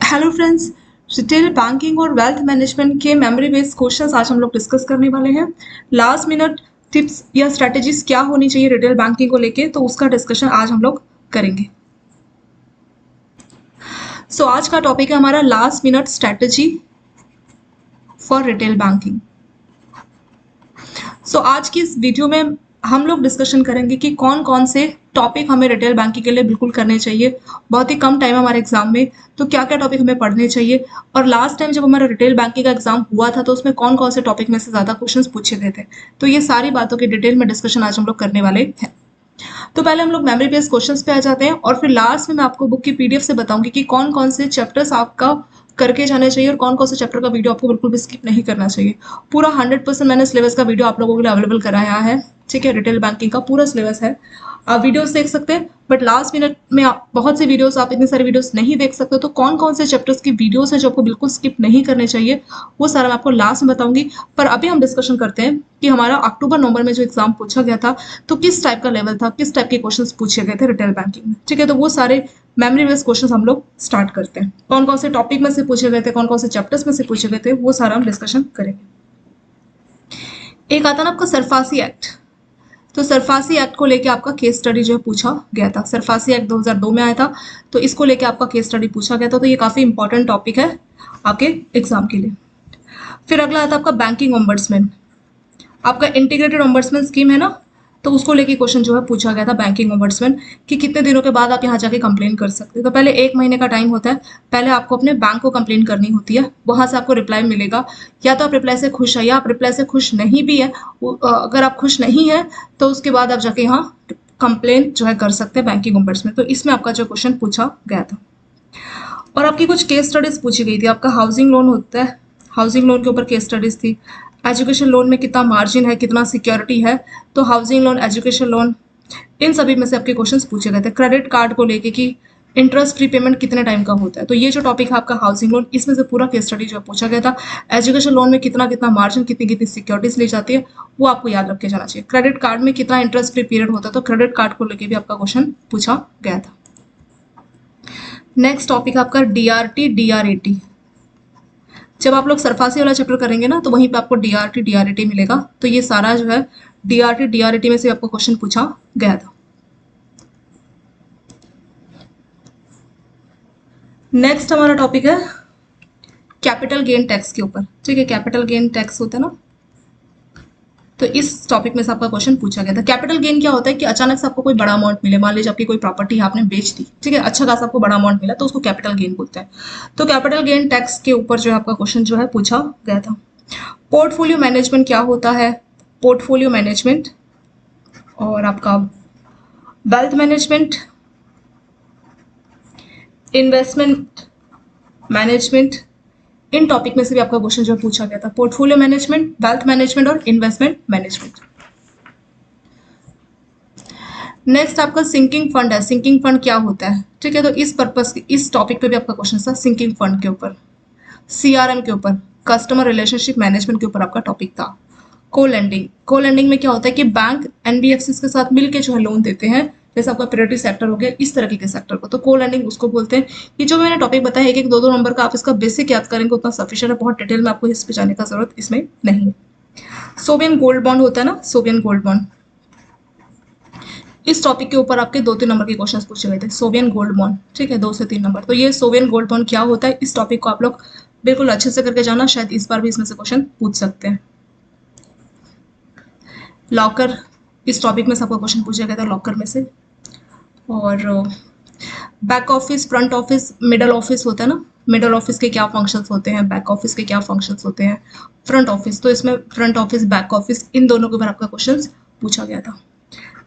Hello friends, retail banking और wealth management के memory based questions आज हम लोग डिस्कस करने वाले हैं। लास्ट मिनट टिप्स या स्ट्रेटजीज क्या होनी चाहिए रिटेल बैंकिंग को लेके, तो उसका डिस्कशन आज हम लोग करेंगे। आज का टॉपिक है हमारा last minute strategy for retail banking. आज की इस वीडियो में हम लोग डिस्कशन करेंगे कि कौन कौन से टॉपिक हमें रिटेल बैंकिंग के लिए बिल्कुल करने चाहिए। बहुत ही कम टाइम है हमारे एग्जाम में, तो क्या क्या टॉपिक हमें पढ़ने चाहिए, और लास्ट टाइम जब हमारा रिटेल बैंकिंग का एग्जाम हुआ था तो उसमें कौन कौन से टॉपिक में से ज़्यादा क्वेश्चंस पूछे गए थे। तो ये सारी बातों की डिटेल में डिस्कशन आज हम लोग करने वाले हैं। तो पहले हम लोग मेमोरी बेस्ड क्वेश्चंस पे आ जाते हैं, और फिर लास्ट में मैं आपको बुक की पीडीएफ से बताऊंगी कि कौन कौन से चैप्टर्स आपका करके जाना चाहिए और कौन कौन से चैप्टर का वीडियो आपको बिल्कुल भी स्किप नहीं करना चाहिए। पूरा 100% मैंने सिलेबस का वीडियो आप लोगों के लिए अवेलेबल कराया है। ठीक है, रिटेल बैंकिंग का पूरा सिलेबस है, आप वीडियोस देख सकते हैं, बट लास्ट मिनट में आप बहुत से वीडियोस, आप इतने सारे वीडियोस नहीं देख सकते। तो कौन कौन से चैप्टर्स की वीडियोस हैं जो आपको बिल्कुल स्किप नहीं करने चाहिए, वो सारा मैं आपको लास्ट में बताऊंगी। पर अभी हम डिस्कशन करते हैं कि हमारा अक्टूबर नवंबर में जो एग्जाम पूछा गया था तो किस टाइप का लेवल था, किस टाइप के क्वेश्चंस पूछे गए थे रिटेल बैंकिंग में। ठीक है, तो वो सारे मेमोरी बेस्ड क्वेश्चंस हम लोग स्टार्ट करते हैं। कौन कौन से टॉपिक में से पूछे गए थे, कौन कौन से चैप्टर्स में से पूछे गए थे, वो सारा हम डिस्कशन करेंगे। एक आता ना आपका सरफासी एक्ट। तो सरफासी एक्ट को लेके आपका केस स्टडी जो है पूछा गया था। सरफासी एक्ट 2002 में आया था, तो इसको लेके आपका केस स्टडी पूछा गया था। तो ये काफी इंपॉर्टेंट टॉपिक है आपके एग्जाम के लिए। फिर अगला आता है आपका बैंकिंग ओम्बड्समैन। आपका इंटीग्रेटेड ओम्बड्समैन स्कीम है ना, तो उसको लेके क्वेश्चन जो है पूछा गया था बैंकिंग ओम्बड्समैन कि कितने दिनों के बाद आप यहाँ जाके कंप्लेन कर सकते हैं। तो पहले 1 महीने का टाइम होता है, पहले आपको अपने बैंक को कंप्लेन करनी होती है, वहां से आपको रिप्लाई मिलेगा। या तो आप रिप्लाई से खुश है या आप रिप्लाई से खुश नहीं भी है। अगर आप खुश नहीं है तो उसके बाद आप जाके यहाँ कंप्लेन जो है कर सकते हैं बैंकिंग ओम्बड्समैन। तो इसमें आपका जो क्वेश्चन पूछा गया था। और आपकी कुछ केस स्टडीज पूछी गई थी। आपका हाउसिंग लोन होता है, हाउसिंग लोन के ऊपर केस स्टडीज थी। एजुकेशन लोन में कितना मार्जिन है, कितना सिक्योरिटी है, तो हाउसिंग लोन, एजुकेशन लोन, इन सभी में से आपके क्वेश्चंस पूछे गए थे। क्रेडिट कार्ड को लेके कि इंटरेस्ट फ्री पेमेंट कितने टाइम का होता है, तो ये जो टॉपिक है आपका हाउसिंग लोन, इसमें से पूरा केस स्टडी जो पूछा गया था। एजुकेशन लोन में कितना कितना मार्जिन, कितनी कितनी सिक्योरिटीज ली जाती है, वो आपको याद रख के जाना चाहिए। क्रेडिट कार्ड में कितना इंटरेस्ट फ्री पीरियड होता है, तो क्रेडिट कार्ड को लेके भी आपका क्वेश्चन पूछा गया था। नेक्स्ट टॉपिक आपका डीआरटी डीआरएटी। जब आप लोग सरफासी वाला चैप्टर करेंगे ना, तो वहीं पे आपको डीआरटी डीआरएटी मिलेगा। तो ये सारा जो है डीआरटी डीआरएटी में से आपको क्वेश्चन पूछा गया था। नेक्स्ट हमारा टॉपिक है कैपिटल गेन टैक्स के ऊपर। ठीक है, कैपिटल गेन टैक्स होता है ना, तो इस टॉपिक में से आपका क्वेश्चन पूछा गया था। कैपिटल गेन क्या होता है कि अचानक से आपको कोई बड़ा अमाउंट मिले, मान लीजिए आपकी कोई प्रॉपर्टी है, आपने बेच दी, ठीक है, अच्छा खासा आपको बड़ा अमाउंट मिला, तो उसको कैपिटल गेन बोलते हैं। तो कैपिटल गेन टैक्स के ऊपर जो है आपका क्वेश्चन जो है पूछा गया था। पोर्टफोलियो मैनेजमेंट क्या होता है, पोर्टफोलियो मैनेजमेंट, और आपका वेल्थ मैनेजमेंट, इन्वेस्टमेंट मैनेजमेंट, इन टॉपिक में से भी आपका क्वेश्चन जो पूछा गया था। पोर्टफोलियो मैनेजमेंट, वेल्थ मैनेजमेंट और इन्वेस्टमेंट मैनेजमेंट। नेक्स्ट आपका सिंकिंग फंड है। सिंकिंग फंड क्या होता है, ठीक है, तो इस पर्पस, इस टॉपिक पे भी आपका क्वेश्चन था सिंकिंग फंड के ऊपर। सीआरएम के ऊपर, कस्टमर रिलेशनशिप मैनेजमेंट के ऊपर आपका टॉपिक था। को लैंडिंग, को लैंडिंग में क्या होता है कि बैंक एनबीएफसी के साथ मिलकर जो है लोन देते हैं, जैसे आपका प्रायोरिटी सेक्टर हो गया, इस तरह के सेक्टर को, तो को लैंडिंग उसको बोलते हैं। ये जो मैंने टॉपिक बताया, एक एक दो दो नंबर का, आप इसका बेसिक याद करेंगे उतना सफिशिएंट है, बहुत डिटेल में आपको इस पे जाने का जरूरत इसमें नहीं है। सोवियन गोल्ड बॉन्ड होता है ना, सोवियन गोल्ड बॉन्ड, इस टॉपिक के ऊपर आपके 2-3 नंबर के क्वेश्चंस पूछे गए थे। सोवियन गोल्ड बॉन्ड, ठीक है, 2 से 3 नंबर। तो ये सोवियन गोल्ड बॉन्ड क्या होता है, इस टॉपिक को आप लोग बिल्कुल अच्छे से करके जाना, शायद इस बार भी इसमें से क्वेश्चन पूछ सकते हैं। लॉकर, इस टॉपिक में से आपका क्वेश्चन पूछा गया था लॉकर में से। और back office, front office, middle office होता है ना, मिडल ऑफिस के क्या फंक्शंस होते हैं, बैक ऑफिस के क्या फंक्शंस होते हैं, फ्रंट ऑफिस, तो इसमें फ्रंट ऑफिस, बैक ऑफिस, इन दोनों के ऊपर आपका क्वेश्चन पूछा गया था।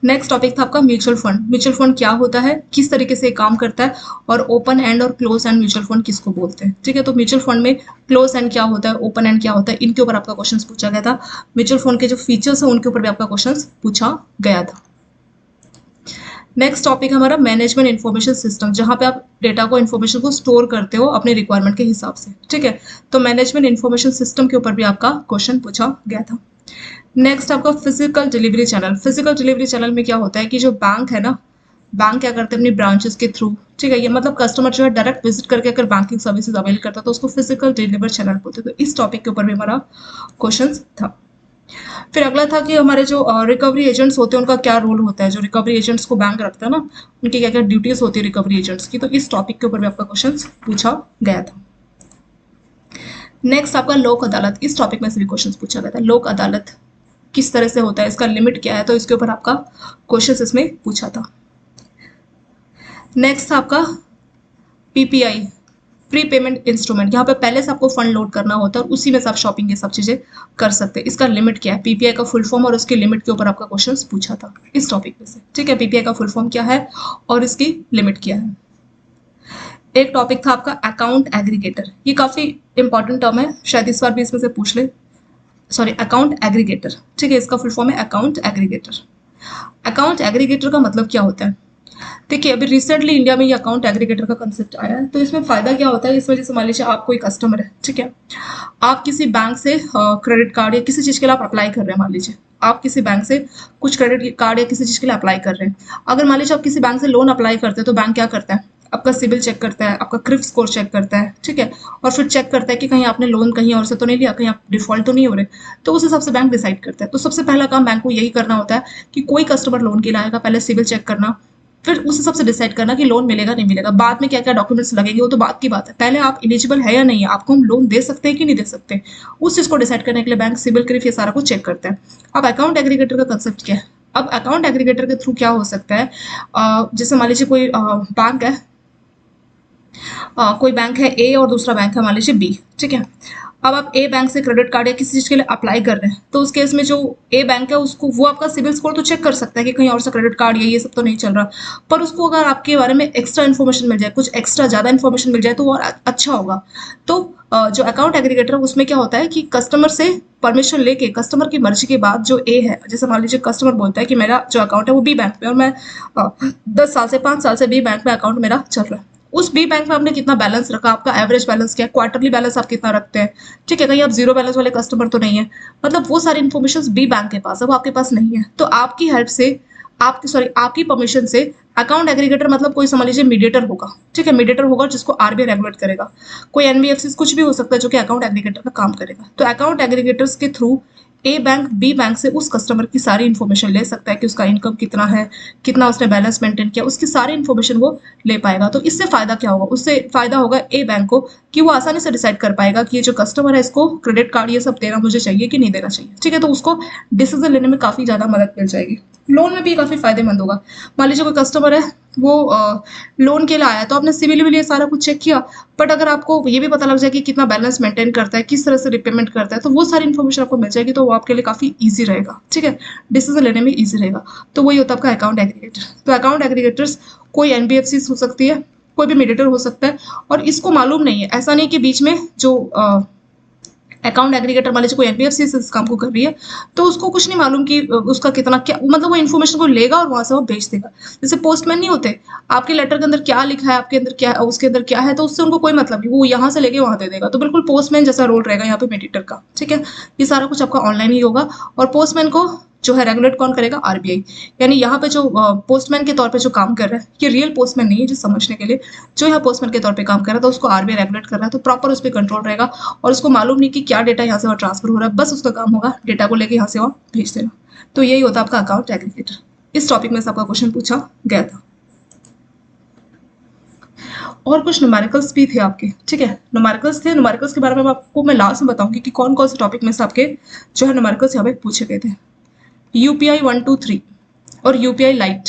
नेक्स्ट टॉपिक था आपका म्यूचुअल फंड। म्यूचुअल फंड क्या होता है, किस तरीके से काम करता है, और ओपन एंड और क्लोज एंड म्यूचुअल फंड किसको बोलते हैं। ठीक है, तो म्यूचुअल फंड में क्लोज एंड क्या होता है, ओपन एंड क्या होता है, इनके ऊपर आपका क्वेश्चन पूछा गया था। म्यूचुअल फंड के जो फीचर्स है उनके ऊपर भी आपका क्वेश्चन पूछा गया था। नेक्स्ट टॉपिक हमारा मैनेजमेंट इन्फॉर्मेशन सिस्टम, जहां पे आप डेटा को, इन्फॉर्मेशन को स्टोर करते हो अपने रिक्वायरमेंट के हिसाब से। ठीक है, तो मैनेजमेंट इन्फॉर्मेशन सिस्टम के ऊपर भी आपका क्वेश्चन पूछा गया था। नेक्स्ट आपका physical delivery channel. Physical delivery channel में क्या होता है कि जो बैंक है ना, बैंक क्या करते हैं अपनी ब्रांचेस के थ्रू, ठीक है, ये मतलब कस्टमर जो है डायरेक्ट विजिट करके अगर बैंकिंग सर्विसेज अवेल करता है तो उसको फिजिकल डिलीवर चैनल बोलते हैं। तो इस टॉपिक के ऊपर भी हमारा क्वेश्चन था। फिर अगला था कि हमारे जो रिकवरी एजेंट्स होते हैं उनका क्या रोल होता है, जो रिकवरी एजेंट्स को बैंक रखता है ना, उनकी क्या क्या ड्यूटीज होती है रिकवरी एजेंट्स की। तो इस टॉपिक के ऊपर भी आपका क्वेश्चन पूछा गया था। नेक्स्ट आपका लोक अदालत, इस टॉपिक में से भी क्वेश्चन पूछा गया था। लोक अदालत किस तरह से होता है, इसका लिमिट क्या है, तो इसके ऊपर आपका क्वेश्चन इसमें पूछा था। नेक्स्ट आपका पीपीआई, प्री पेमेंट इंस्ट्रूमेंट, यहाँ पे पहले से आपको फंड लोड करना होता है और उसी में से आप शॉपिंग ये सब चीजें कर सकते हैं। इसका लिमिट क्या है, पीपीआई का फुल फॉर्म और उसकी लिमिट के ऊपर आपका क्वेश्चन पूछा था इस टॉपिक में से। ठीक है, पीपीआई का फुल फॉर्म क्या है और इसकी लिमिट क्या है। एक टॉपिक था आपका अकाउंट एग्रीगेटर, ये काफी इंपॉर्टेंट टर्म है, शायद इस बार भी इसमें से पूछ ले। सॉरी, अकाउंट एग्रीगेटर, ठीक है, इसका फुल फॉर्म है अकाउंट एग्रीगेटर। अकाउंट एग्रीगेटर का मतलब क्या होता है, देखिए अभी रिसेंटली इंडिया में ये अकाउंट एग्रीगेटर का कंसेप्ट आया है। तो इसमें फायदा क्या होता है, इस वजह से मान लीजिए आप कोई कस्टमर है, ठीक है, आप किसी बैंक से क्रेडिट कार्ड या किसी चीज के लिए आप अप्लाई कर रहे हैं, मान लीजिए आप किसी बैंक से कुछ क्रेडिट कार्ड या किसी चीज के लिए अप्लाई कर रहे हैं। अगर मान लीजिए आप किसी बैंक से लोन अप्लाई करते हैं तो बैंक क्या करता है, आपका सिबिल चेक करता है, आपका क्रिफ स्कोर चेक करता है, ठीक है, और फिर चेक करता है कि कहीं आपने लोन कहीं और से तो नहीं लिया, कहीं आप डिफॉल्ट तो नहीं हो रहे। तो उस हिसाब से बैंक डिसाइड करता है। तो सबसे पहला काम बैंक को यही करना होता है कि कोई कस्टमर लोन के लिए आएगा, पहले सिबिल चेक करना, फिर उस हिसाब से डिसाइड करना कि लोन मिलेगा नहीं मिलेगा। बाद में क्या क्या डॉक्यूमेंट्स लगेंगे वो तो बात की बात है, पहले आप एलिजिबल है या नहीं है, आपको हम लोन दे सकते हैं कि नहीं दे सकते, उस चीज को डिसाइड करने के लिए बैंक सिबिल क्रिफ ये सारा कुछ चेक करता है। अब अकाउंट एग्रीगेटर का कंसेप्ट क्या है, अब अकाउंट एग्रीगेटर के थ्रू क्या हो सकता है, जैसे मान लीजिए कोई बैंक है, कोई बैंक है ए और दूसरा बैंक है मान लीजिए बी, ठीक है। अब आप ए बैंक से क्रेडिट कार्ड या किसी चीज के लिए अप्लाई कर रहे हैं, तो उस केस में जो ए बैंक है उसको वो आपका सिविल स्कोर तो चेक कर सकता है कि कहीं और से क्रेडिट कार्ड ये सब तो नहीं चल रहा, पर उसको अगर आपके बारे में एक्स्ट्रा इन्फॉर्मेशन मिल जाए, कुछ एक्स्ट्रा ज्यादा इन्फॉर्मेशन मिल जाए तो वो और अच्छा होगा। तो जो अकाउंट एग्रीगेटर है उसमें क्या होता है कि कस्टमर से परमिशन लेके, कस्टमर की मर्जी के बाद जो ए है, जैसे मान लीजिए कस्टमर बोलता है कि मेरा जो अकाउंट है वो बी बैंक में और मैं 10 साल से 5 साल से बी बैंक में अकाउंट मेरा चल रहा है, उस बी बैंक में आपने कितना बैलेंस रखा, आपका एवरेज बैलेंस क्या है, क्वार्टरली बैलेंस आप कितना रखते हैं, ठीक है, कहीं आप जीरो बैलेंस वाले कस्टमर तो नहीं है, मतलब वो सारी इन्फॉर्मेशन बी बैंक के पास है, वो आपके पास नहीं है। तो आपकी हेल्प से, आपकी परमिशन से अकाउंट एग्रीगेटर मतलब कोई समझ लीजिए मीडिएटर होगा, ठीक है, मीडिएटर होगा जिसको आरबीआई रेगुलेट करेगा, कोई एनबीएफसी कुछ भी हो सकता है जो कि अकाउंट एग्रीगेटर का काम करेगा। तो अकाउंट एग्रीगेटर्स के through A bank B bank से उस कस्टमर की सारी इन्फॉर्मेशन ले सकता है कि उसका इनकम कितना है, कितना उसने बैलेंस मेंटेन किया, उसकी सारी इन्फॉर्मेशन वो ले पाएगा। तो इससे फायदा क्या होगा, उससे फायदा होगा ए बैंक को कि वो आसानी से डिसाइड कर पाएगा कि ये जो कस्टमर है इसको क्रेडिट कार्ड ये सब देना मुझे चाहिए कि नहीं देना चाहिए, ठीक है, तो उसको डिसीजन लेने में काफी ज्यादा मदद मिल जाएगी। लोन में भी काफी फायदेमंद होगा। मान लीजिए कोई कस्टमर है वो लोन के लिए आया, तो आपने सिविल भी सारा कुछ चेक किया, बट अगर आपको ये भी पता लग जाए कि कितना बैलेंस मेंटेन करता है, किस तरह से रिपेमेंट करता है, तो वो सारी इन्फॉर्मेशन आपको मिल जाएगी, तो वो आपके लिए काफी ईजी रहेगा, ठीक है, डिसीजन लेने में ईजी रहेगा। तो वही होता है आपका अकाउंट एग्रीगेटर। तो अकाउंट एग्रीगेटर्स कोई एनबीएफसी हो सकती है, कोई भी मीडिएटर हो सकता है, और इसको मालूम नहीं है, ऐसा नहीं कि बीच में जो अकाउंट एग्रीगेटर मान लीजिए कोई एनबीएफसी इस काम को कर रही है तो उसको कुछ नहीं मालूम कि उसका कितना क्या, मतलब वो इन्फॉर्मेशन को लेगा और वहां से वो भेज देगा। जैसे पोस्टमैन नहीं होते, आपके लेटर के अंदर क्या लिखा है, आपके अंदर क्या है, उसके अंदर क्या है, तो उससे उनको कोई मतलब नहीं, वो यहाँ से लेके वहां दे देगा। तो बिल्कुल पोस्टमैन जैसा रोल रहेगा यहाँ पे मीडिएटर का, ठीक है। ये सारा कुछ आपका ऑनलाइन ही होगा, और पोस्टमैन को जो है रेगुलेट कौन करेगा, आरबीआई। यानी यहाँ पे जो पोस्टमैन के तौर पे जो काम कर रहा है, ये रियल पोस्टमैन नहीं है, जो समझने के लिए, जो यहाँ पोस्टमैन के तौर पे काम कर रहा है, तो उसको आरबीआई रेगुलेट कर रहा है, तो प्रॉपर उस पर कंट्रोल रहेगा, और उसको मालूम नहीं कि क्या डेटा यहाँ से वहाँ ट्रांसफर हो रहा है, बस उसका काम होगा डेटा को लेके यहाँ से वहाँ भेज देना। तो यही होता है आपका अकाउंट एग्रीगेटर। इस टॉपिक में से आपका क्वेश्चन पूछा गया था। और कुछ न्यूमेरिकल्स भी थे आपके, ठीक है, न्यूमेरिकल्स थे, न्यूमेरिकल्स के बारे में आपको मैं लास्ट में बताऊंगी कि कौन कौन से टॉपिक में से आपके जो है न्यूमेरिकल्स यहाँ पे पूछे गए थे। यूपीआई 1 2 3 और यूपीआई लाइट,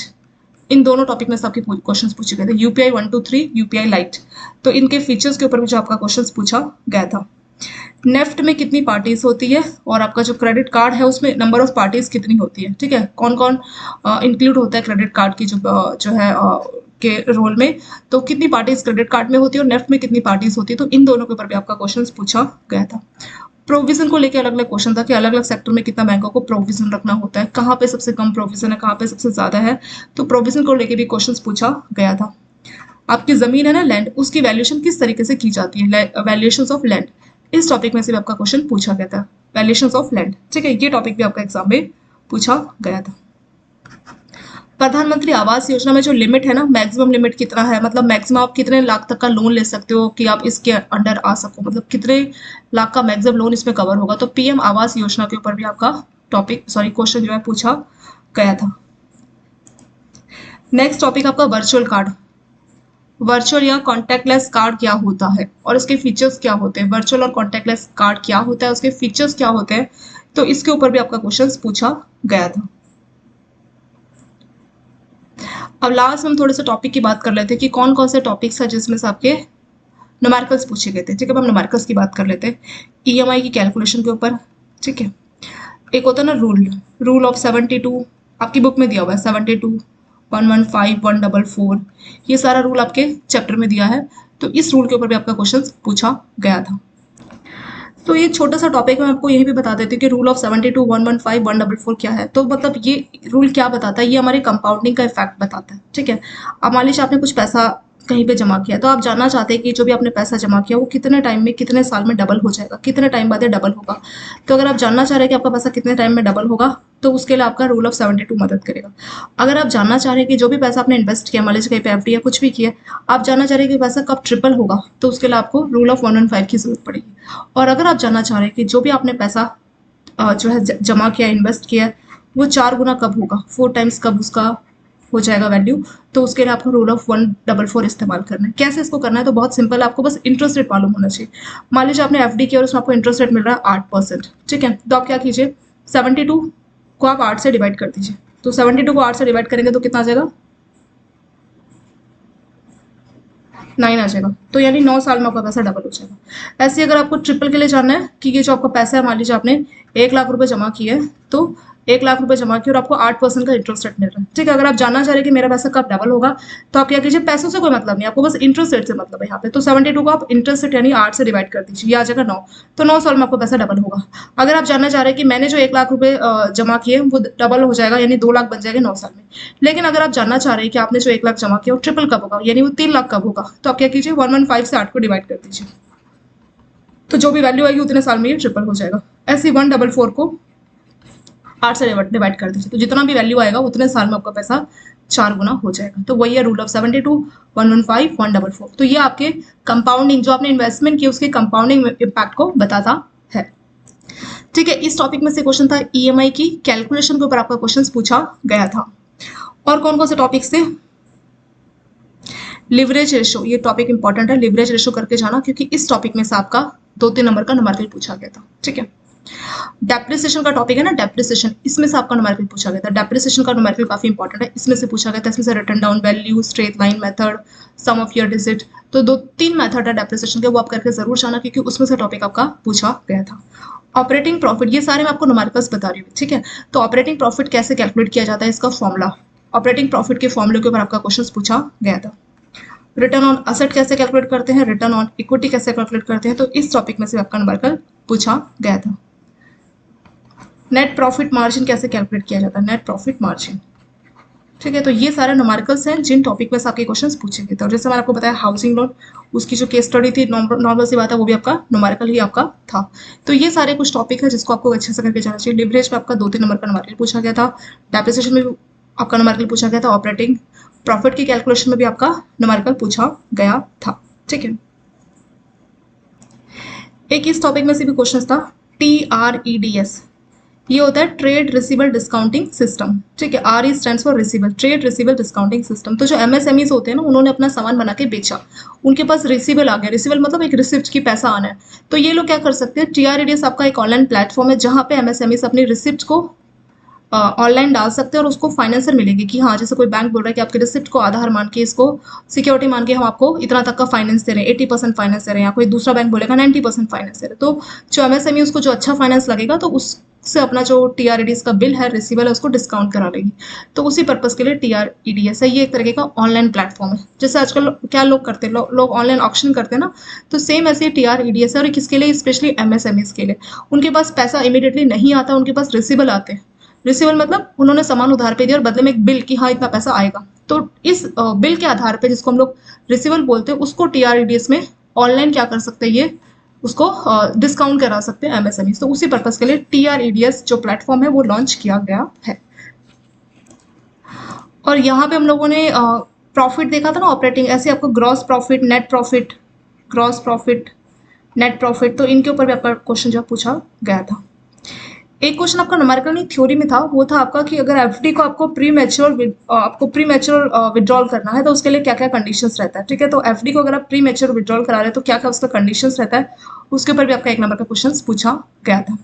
इन दोनों टॉपिक में से आपके क्वेश्चन पूछे गए थे। यूपीआई 1 2 3 यूपीआई लाइट, तो इनके फीचर्स के ऊपर भी जो आपका क्वेश्चन पूछा गया था। नेफ्ट में कितनी पार्टीज होती है, और आपका जो क्रेडिट कार्ड है उसमें नंबर ऑफ पार्टीज कितनी होती है, ठीक है, कौन कौन इंक्लूड होता है क्रेडिट कार्ड की जो है के रोल में, तो कितनी पार्टीज क्रेडिट कार्ड में होती है और नेफ्ट में कितनी पार्टीज होती है, तो इन दोनों के ऊपर भी आपका क्वेश्चन पूछा गया था। प्रोविजन को लेकर अलग अलग क्वेश्चन था कि अलग अलग सेक्टर में कितना बैंकों को प्रोविजन रखना होता है, कहाँ पे सबसे कम प्रोविजन है, कहाँ पे सबसे ज्यादा है, तो प्रोविजन को लेकर भी क्वेश्चन पूछा गया था। आपकी जमीन है ना, लैंड, उसकी वैल्यूएशन किस तरीके से की जाती है, वैल्यूएशन ऑफ लैंड, इस टॉपिक में से भी आपका क्वेश्चन पूछा गया था, वैल्यूएशन ऑफ लैंड, ठीक है, ये टॉपिक भी आपका एग्जाम में पूछा गया था। प्रधानमंत्री आवास योजना में जो लिमिट है ना, मैक्सिमम लिमिट कितना है, मतलब मैक्सिमम आप कितने लाख तक का लोन ले सकते हो कि आप इसके अंडर आ सको, मतलब कितने लाख का मैक्सिमम लोन इसमें कवर होगा। तो पीएम आवास योजना के ऊपर भी आपका क्वेश्चन जो है पूछा गया था। नेक्स्ट टॉपिक आपका वर्चुअल कार्ड। वर्चुअल या कॉन्टैक्टलेस कार्ड क्या होता है और इसके फीचर्स क्या होते हैं। वर्चुअल और कॉन्टैक्टलेस कार्ड क्या होता है, उसके फीचर्स क्या होते हैं, तो इसके ऊपर भी आपका क्वेश्चन पूछा गया था। अब लास्ट में हम थोड़े से टॉपिक की बात कर लेते हैं कि कौन कौन से टॉपिक्स है जिसमें से आपके न्यूमेरिकल्स पूछे गए थे। ठीक है, अब हम न्यूमेरिकल्स की बात कर लेते हैं ईएमआई की कैलकुलेशन के ऊपर। ठीक है, एक होता है ना रूल ऑफ 72, आपकी बुक में दिया हुआ है 72, 115, 144, ये सारा रूल आपके चैप्टर में दिया है। तो इस रूल के ऊपर भी आपका क्वेश्चन पूछा गया था। तो ये छोटा सा टॉपिक मैं आपको यही भी बता देती हूँ कि रूल ऑफ 72, 115, 144 क्या है। तो मतलब ये रूल क्या बताता है, ये हमारे कंपाउंडिंग का इफेक्ट बताता है। ठीक है, अब मान लीजिए आपने कुछ पैसा कहीं पे जमा किया, तो आप जानना चाहते हैं कि जो भी आपने पैसा जमा किया वो कितने टाइम में, कितने साल में डबल हो जाएगा, कितने टाइम बाद ये डबल होगा। तो अगर आप जानना चाह रहे हैं कि आपका पैसा कितने टाइम में डबल होगा, तो उसके लिए आपका रूल ऑफ 72 मदद करेगा। अगर आप जानना चाह रहे हैं कि जो भी पैसा आपने इन्वेस्ट किया, मान लीजिए कहीं पे एफडी या कुछ भी किया, आप जानना चाह रहे हैं कि पैसा कब ट्रिपल होगा, तो उसके लिए आपको रूल ऑफ 115 की जरूरत पड़ेगी। और अगर आप जानना चाह रहे हैं कि जो भी आपने पैसा जो है जमा किया, इन्वेस्ट किया, वो 4 गुना कब होगा, 4 टाइम्स कब उसका हो जाएगा वैल्यू, तो उसके लिए आपको रूल ऑफ 144 इस्तेमाल करना है। कैसे इसको करना है, तो बहुत सिंपल है, आपको बस इंटरेस्ट रेट मालूम होना चाहिए। मान लीजिए आपने एफडी किया और उसमें आपको इंटरेस्ट रेट मिल रहा है 8%। ठीक है, तो आप क्या कीजिए, 72 को आप 8 से डिवाइड कर दीजिए। तो 72 को 8 से डिवाइड करेंगे तो कितना आ जाएगा, 9 आ जाएगा। तो यानी 9 साल में आपका पैसा डबल हो जाएगा। ऐसे अगर आपको ट्रिपल के लिए जानना है कि ये जो आपका पैसा है, मान लीजिए आपने 1 लाख रुपए जमा किए है, तो 1 लाख रुपए जमा किए और आपको 8% का इंटरेस्ट रेट मिल रहा है। ठीक है, अगर आप जानना चाह रहे हैं कि मेरा पैसा कब डबल होगा, तो आप क्या कीजिए, पैसों से कोई मतलब नहीं, आपको बस इंटरेस्ट रेट से मतलब है यहाँ पे। तो 72 को आप इंटरेस्ट रेट यानी 8 से डिवाइड कर दीजिए, ये आ जाएगा 9। तो 9 साल में आपको पैसा डबल होगा। अगर आप जानना चाह रहे हैं कि मैंने जो 1 लाख रुपए जमा किए वो डबल हो जाएगा यानी 2 लाख बन जाएगा 9 साल में। लेकिन अगर आप जानना चाह रहे हैं कि आपने जो 1 लाख जमा किया वो ट्रिपल कब होगा, यानी वो 3 लाख कब होगा, तो आप क्या कीजिए, 115 से 8 को डिवाइड कर दीजिए। तो जो भी वैल्यू आएगी उतने साल में ये ट्रिपल हो जाएगा। ऐसे 144 को 8 से डिवाइड कर दीजिए, तो जितना भी वैल्यू आएगा उतने साल में आपका पैसा 4 गुना हो जाएगा। तो वही है रूल ऑफ 72, 115, 144। तो ये आपके कंपाउंडिंग, जो आपने इन्वेस्टमेंट की उसके कंपाउंडिंग इम्पैक्ट को बताता है। ठीक है, इस टॉपिक में से क्वेश्चन था ईएमआई की कैलकुलेशन के ऊपर आपका क्वेश्चन पूछा गया था। और कौन कौन से टॉपिक्स थे, लिवरेज रेशो, ये टॉपिक इंपॉर्टेंट है, लिवरेज रेशो करके जाना, क्योंकि इस टॉपिक में से आपका 2-3 नंबर का न्यूमेरिकल पूछा गया था। ठीक है, डेप्रिसिएशन का टॉपिक है ना, डेप्रिसिएशन, इसमें से आपका न्यूमेरिकल पूछा गया था। डेप्रिसिएशन का न्यूमेरिकल काफी इंपॉर्टेंट है, इसमें से पूछा गया था। इसमें से return down value, straight line method, sum of year digit, तो 2-3 मेथड है डेप्रिसिएशन के, वो आप करके जरूर जाना, क्योंकि उसमें से टॉपिक आपका पूछा गया था। ऑपरेटिंग प्रॉफिट, ये सारे मैं आपको न्यूमेरिकल्स बता रही हूँ। ठीक है, तो ऑपरेटिंग प्रॉफिट कैसे कैलकुलेट किया जाता है, इसका फॉर्मूला, ऑपरेटिंग प्रॉफिट के फॉर्मूले के ऊपर आपका क्वेश्चन पूछा गया था। रिटर्न ऑन असेट कैसे कैलकुलेट करते हैं, रिटर्न ऑन इक्विटी कैसे कैलकुलेट करते हैं, तो इस टॉपिक में से आपका न्यूमेरिकल पूछा गया था। नेट प्रॉफिट मार्जिन कैसे कैलकुलेट किया जाता है, नेट प्रॉफिट मार्जिन। ठीक है, तो ये सारे न्यूमेरिकल्स हैं जिन टॉपिक में से आपके क्वेश्चंस पूछे गए थे। और जैसे मैंने आपको बताया हाउसिंग लोन, उसकी जो केस स्टडी थी, नॉर्मल सी बात है, वो भी आपका न्यूमेरिकल ही आपका था। तो ये सारे कुछ टॉपिक है जिसको आपको अच्छे से करके जाना चाहिए। लिवरेज में आपका 2-3 नंबर का न्यूमेरिकल पूछा गया था, डेप्रिसिएशन में भी आपका न्यूमेरिकल पूछा गया था, ऑपरेटिंग प्रॉफिट की कैलकुलेशन में भी आपका न्यूमेरिकल पूछा गया था। ठीक है, एक इस टॉपिक में से भी क्वेश्चन था TREDS, ये होता है ट्रेड रिसीवेबल डिस्काउंटिंग सिस्टम। ठीक है, RE stands for receivable, trade receivable discounting system. तो जो MSMEs होते हैं ना, उन्होंने अपना सामान बना के बेचा, उनके पास रिसीवेबल आ गया, रिसीवेबल मतलब एक रिसिप्ट की पैसा आना है। तो ये लोग क्या कर सकते हैं, TREDS आपका एक ऑनलाइन प्लेटफॉर्म है जहाँ पे MSMEs अपनी रिसिप्ट को ऑनलाइन डाल सकते हैं और उसको फाइनेंसर मिलेगी कि हाँ, जैसे कोई बैंक बोल रहा है कि आपके रिसिप्ट को आधार मान के, इसको सिक्योरिटी मान के हम आपको इतना तक का फाइनेंस दे रहे हैं, 80% फाइनेंस दे रहे हैं, या कोई दूसरा बैंक बोलेगा 90% फाइनेंस दे रहे हैं। तो जो MSME उसको जो अच्छा फाइनेंस लगेगा, तो उससे अपना जो TREDS का बिल है, रिसीवेबल है, उसको डिस्काउंट करा लेगी। तो उसी पर्पज के लिए TREDS है, ये एक तरीके का ऑनलाइन प्लेटफॉर्म है। जैसे आजकल क्या लोग करते हैं, लोग ऑनलाइन ऑक्शन करते हैं ना, तो सेम ऐसे TREDS है। और किसके लिए, स्पेशली MSMEs के लिए। उनके पास पैसा इमीडिएटली नहीं आता, उनके पास रिसीवेबल आते हैं। रिसीवेबल मतलब उन्होंने सामान उधार पे दिया और बदले में एक बिल कि हाँ इतना पैसा आएगा। तो इस बिल के आधार पे, जिसको हम लोग रिसीवेबल बोलते हैं, उसको TREDS में ऑनलाइन क्या कर सकते हैं, ये उसको डिस्काउंट करा सकते हैं MSME। तो उसी पर्पज के लिए TREDS जो प्लेटफॉर्म है वो लॉन्च किया गया है। और यहाँ पे हम लोगों ने प्रॉफिट देखा था ना ऑपरेटिंग, ऐसे आपको gross profit, net profit, gross profit, net profit, तो इनके ऊपर भी आपका क्वेश्चन जो पूछा गया था। एक क्वेश्चन आपका न्यूमेरिकल नहीं थ्योरी में था, वो था आपका कि अगर एफडी को आपको प्री मैच्योर विड्रॉल करना है तो उसके लिए क्या क्या कंडीशंस रहता है। ठीक है, तो एफडी को अगर आप प्री मैच्योर विड्रॉल करा रहे हैं तो क्या क्या उसका कंडीशंस रहता है, उसके ऊपर भी आपका 1 नंबर का क्वेश्चन पूछा गया था।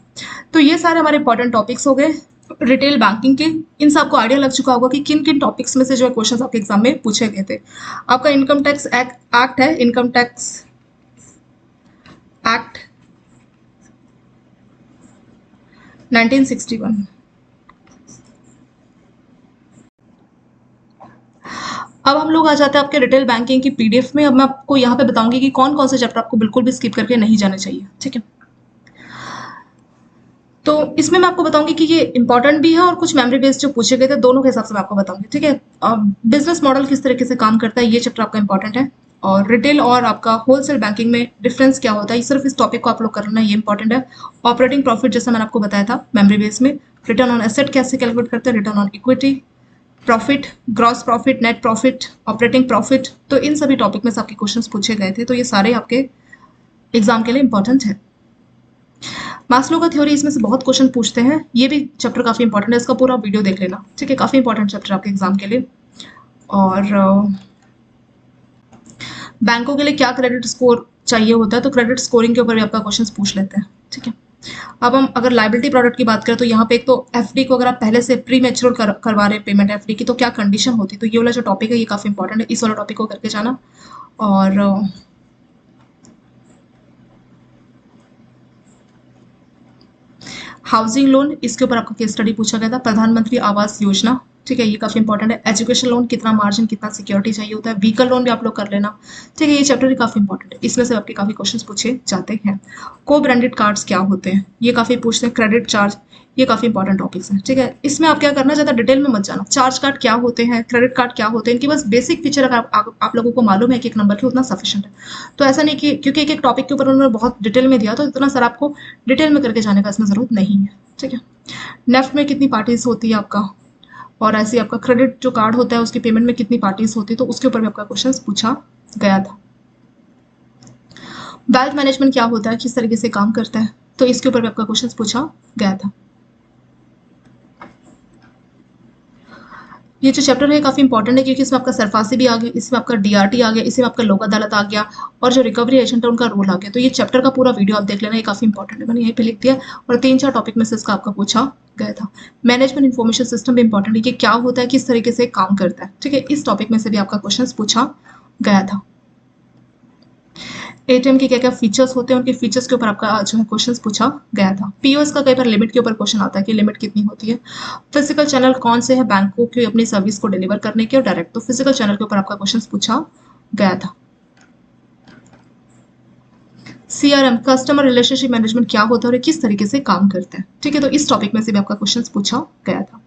तो ये सारे हमारे इंपॉर्टेंट टॉपिक्स हो गए रिटेल बैंकिंग के। इन सबको आइडिया लग चुका होगा कि किन किन टॉपिक्स में से जो है क्वेश्चन आपके एग्जाम में पूछे गए थे। आपका इनकम टैक्स एक्ट है, इनकम टैक्स एक्ट 1961। अब हम लोग आ जाते हैं आपके रिटेल बैंकिंग की पीडीएफ में। अब मैं आपको यहाँ पे बताऊंगी कि कौन कौन से चैप्टर आपको बिल्कुल भी स्किप करके नहीं जाने चाहिए। ठीक है, तो इसमें मैं आपको बताऊंगी कि ये इंपॉर्टेंट भी है और कुछ मेमोरी बेस्ड जो पूछे गए थे दोनों के हिसाब से मैं आपको बताऊंगी। ठीक है, बिजनेस मॉडल किस तरीके से काम करता है ये चैप्टर आपका इंपॉर्टेंट है, और रिटेल और आपका होलसेल बैंकिंग में डिफरेंस क्या होता है, सिर्फ इस टॉपिक को आप लोग करना है, ये इंपॉर्टेंट है। ऑपरेटिंग प्रॉफिट जैसा मैंने आपको बताया था मेमोरी बेस में, रिटर्न ऑन एसेट कैसे कैलकुलेट करते हैं, return on equity, profit, gross profit, net profit, operating profit, तो इन सभी टॉपिक में से आपके क्वेश्चंस पूछे गए थे, तो ये सारे आपके एग्जाम के लिए इंपॉर्टेंट है। मास्लो का थ्योरी, इसमें से बहुत क्वेश्चन पूछते हैं, ये भी चैप्टर काफी इंपॉर्टेंट है, इसका पूरा वीडियो देख लेना। ठीक है, काफी इंपॉर्टेंट चैप्टर आपके एग्जाम के लिए। और बैंकों के लिए क्या क्रेडिट स्कोर चाहिए होता है, तो क्रेडिट स्कोरिंग के ऊपर भी आपका क्वेश्चन पूछ लेते हैं। ठीक है, अब हम अगर लाइबिलिटी प्रोडक्ट की बात करें तो यहाँ पे एक तो एफडी को अगर आप पहले से प्री मैच्योर करवा रहे हैं पेमेंट एफडी की, तो क्या कंडीशन होती है, तो ये वाला जो टॉपिक है ये काफी इंपॉर्टेंट है, इस वाला टॉपिक को करके जाना। और हाउसिंग लोन, इसके ऊपर आपका केस स्टडी पूछा गया था, प्रधानमंत्री आवास योजना। ठीक है, ये काफी इंपॉर्टेंट है। एजुकेशन लोन, कितना मार्जिन, कितना सिक्योरिटी चाहिए होता है। व्हीकल लोन भी आप लोग कर लेना। ठीक है, ये चैप्टर भी काफी इंपॉर्टेंट है, इसमें से आपके काफी क्वेश्चंस पूछे जाते हैं। को ब्रांडेड कार्ड्स क्या होते हैं, ये काफी पूछते हैं। क्रेडिट चार्ज, ये काफी इंपॉर्टेंट टॉपिक्स हैं। ठीक है, इसमें आप क्या करना, ज्यादा डिटेल में मत जाना। चार्ज कार्ड क्या होते हैं, क्रेडिट कार्ड क्या होते हैं, इनकी बस बेसिक फीचर अगर आप लोगों को मालूम है कि एक नंबर के, उतना सफिशिएंट है। तो ऐसा नहीं कि क्योंकि एक एक टॉपिक के ऊपर उन्होंने बहुत डिटेल में दिया तो इतना सर आपको डिटेल में करके जाने का इसमें जरूरत नहीं है। ठीक है, नेफ्ट में कितनी पार्टीज होती है आपका, और ऐसे आपका क्रेडिट जो कार्ड होता है उसकी पेमेंट में कितनी पार्टीज होती है, तो उसके ऊपर भी आपका क्वेश्चन पूछा गया था। वेल्थ मैनेजमेंट क्या होता है, किस तरीके से काम करता है, तो इसके ऊपर भी आपका क्वेश्चन पूछा गया था। ये जो चैप्टर है काफी इंपॉर्टेंट है क्योंकि इसमें आपका सरफासी भी आ गया, इसमें आपका डीआरटी आ गया, इसमें आपका लोक अदालत आ गया, और जो रिकवरी एजेंट है उनका रोल आ गया। तो ये चैप्टर का पूरा वीडियो आप देख लेना, ये काफी इंपॉर्टेंट है, मैंने यहीं पे लिख दिया। और 3-4 टॉपिक में से इसका आपका पूछा गया था। मैनेजमेंट इन्फॉर्मेशन सिस्टम भी इंपॉर्टेंट है कि क्या होता है, किस तरीके से काम करता है। ठीक है, इस टॉपिक में से भी आपका क्वेश्चन पूछा गया था। एटीएम के क्या क्या फीचर्स होते हैं, उनके फीचर्स के ऊपर आपका जो है क्वेश्चन पूछा गया था। पीओएस का कई बार लिमिट के ऊपर क्वेश्चन आता है कि लिमिट कितनी होती है। फिजिकल चैनल कौन से हैं बैंकों की अपनी सर्विस को डिलीवर करने के, और डायरेक्ट, तो फिजिकल चैनल के ऊपर आपका क्वेश्चन पूछा गया था। सीआरएम, कस्टमर रिलेशनशिप मैनेजमेंट क्या होता है और किस तरीके से काम करता है। ठीक है, तो इस टॉपिक में से भी आपका क्वेश्चन पूछा गया था।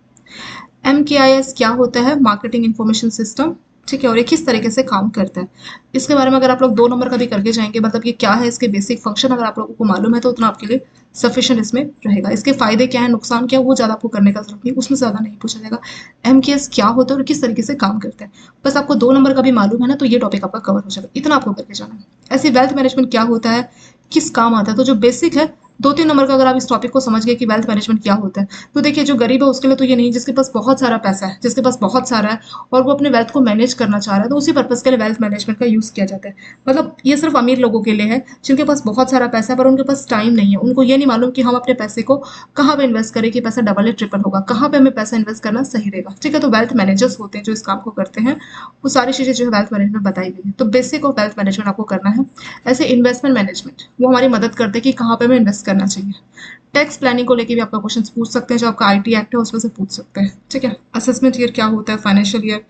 MKIS क्या होता है, मार्केटिंग इंफॉर्मेशन सिस्टम। ठीक है, और ये किस तरीके से काम करता है, इसके बारे में अगर आप लोग 2 नंबर का भी करके जाएंगे, मतलब ये क्या है, इसके बेसिक फंक्शन अगर आप लोगों को मालूम है तो उतना आपके लिए सफिशिएंट इसमें रहेगा। इसके फायदे क्या है, नुकसान क्या है, वो ज्यादा आपको करने का जरूरत नहीं, उसमें ज्यादा नहीं पूछा जाएगा। MKS क्या होता है और किस तरीके से काम करता है, बस आपको 2 नंबर का भी मालूम है ना, तो ये टॉपिक आपका कवर हो जाएगा, इतना आपको करके जाना है। ऐसे वेल्थ मैनेजमेंट क्या होता है, किस काम आता है, तो जो बेसिक है 2-3 नंबर का अगर आप इस टॉपिक को समझ गए कि वेल्थ मैनेजमेंट क्या होता है, तो देखिए जो गरीब है उसके लिए तो ये नहीं, जिसके पास बहुत सारा पैसा है, जिसके पास बहुत सारा है और वो अपने वेल्थ को मैनेज करना चाह रहा है, तो उसी पर्पज के लिए वेल्थ मैनेजमेंट का यूज किया जाता है। मतलब ये सिर्फ अमीर लोगों के लिए है जिनके पास बहुत सारा पैसा है पर उनके पास टाइम नहीं है, उनको ये नहीं मालूम कि हम अपने पैसे को कहाँ पे इन्वेस्ट करें कि पैसा डबल या ट्रिपल होगा, कहाँ पे हमें पैसा इन्वेस्ट करना सही रहेगा। ठीक है, तो वेल्थ मैनेजर्स होते हैं जो इस काम को करते हैं, वो सारी चीजें जो है वेल्थ मैनेजमेंट बताई गई है। तो बेसिक ऑफ वेल्थ मैनेजमेंट आपको करना है। ऐसे इन्वेस्टमेंट मैनेजमेंट वो हमारी मदद करते हैं कि कहाँ पे हमें इन्वेस्ट करना चाहिए। टैक्स प्लानिंग को लेके भी आपका क्वेश्चन पूछ सकते हैं, जो आपका आईटी एक्ट है उसमें से पूछ सकते हैं। ठीक है, असेसमेंट ईयर क्या होता है, फाइनेंशियल ईयर,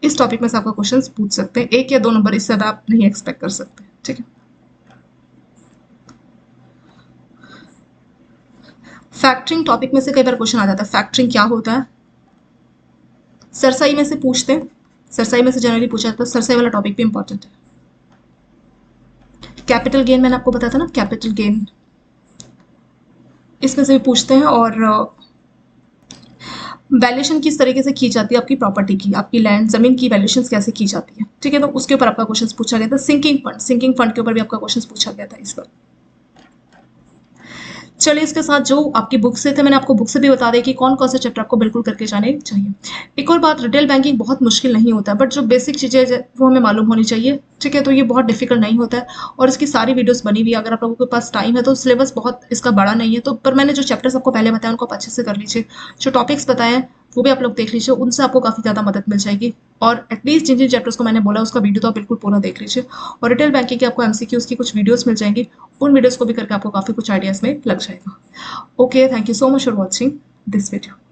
इस टॉपिक में से आपका क्वेश्चन पूछ सकते हैं। 1 या 2 नंबर, इससे ज्यादा आप नहीं एक्सपेक्ट कर सकते। ठीक है, फैक्टरिंग टॉपिक में से कई बार क्वेश्चन आ जाता है, फैक्टरिंग क्या होता है, सरसाई में से पूछते हैं, सरसाई में से जनरली पूछा जाता है, सरसाई वाला टॉपिक भी इंपॉर्टेंट है। कैपिटल गेन मैंने आपको बताया था ना, कैपिटल गेन, इसमें से भी पूछते हैं। और वैल्यूएशन किस तरीके से की जाती है आपकी प्रॉपर्टी की, आपकी लैंड ज़मीन की वैल्यूएशन कैसे की जाती है, ठीक है। तो उसके ऊपर आपका क्वेश्चन पूछा गया था। सिंकिंग फंड के ऊपर भी आपका क्वेश्चन पूछा गया था इस बार। चलिए इसके साथ जो आपकी बुक से थे मैंने आपको बुक से भी बता दें कि कौन कौन से चैप्टर आपको बिल्कुल करके जाने चाहिए। एक और बात, रिटेल बैंकिंग बहुत मुश्किल नहीं होता है, बट जो बेसिक चीज़ें वो हमें मालूम होनी चाहिए, ठीक है। तो ये बहुत डिफिकल्ट नहीं होता है और इसकी सारी वीडियोस बनी हुई है, अगर आप लोगों के पास टाइम है तो। सिलेबस बहुत इसका बड़ा नहीं है तो, पर मैंने जो चैप्टर्स आपको पहले बताया उनको आप अच्छे से कर लीजिए। जो टॉपिक्स बताए हैं वो भी आप लोग देख लीजिए, उनसे आपको काफ़ी ज़्यादा मदद मिल जाएगी। और एटलीस्ट जिन जिन चैप्टर्स को मैंने बोला उसका वीडियो तो आप बिल्कुल पूरा देख लीजिए। और रिटेल बैंकिंग की आपको एमसीक्यूज की कुछ वीडियोस मिल जाएंगी, उन वीडियोस को भी करके आपको काफ़ी कुछ आइडियाज़ में लग जाएगा। Okay, thank you so much for watching this video.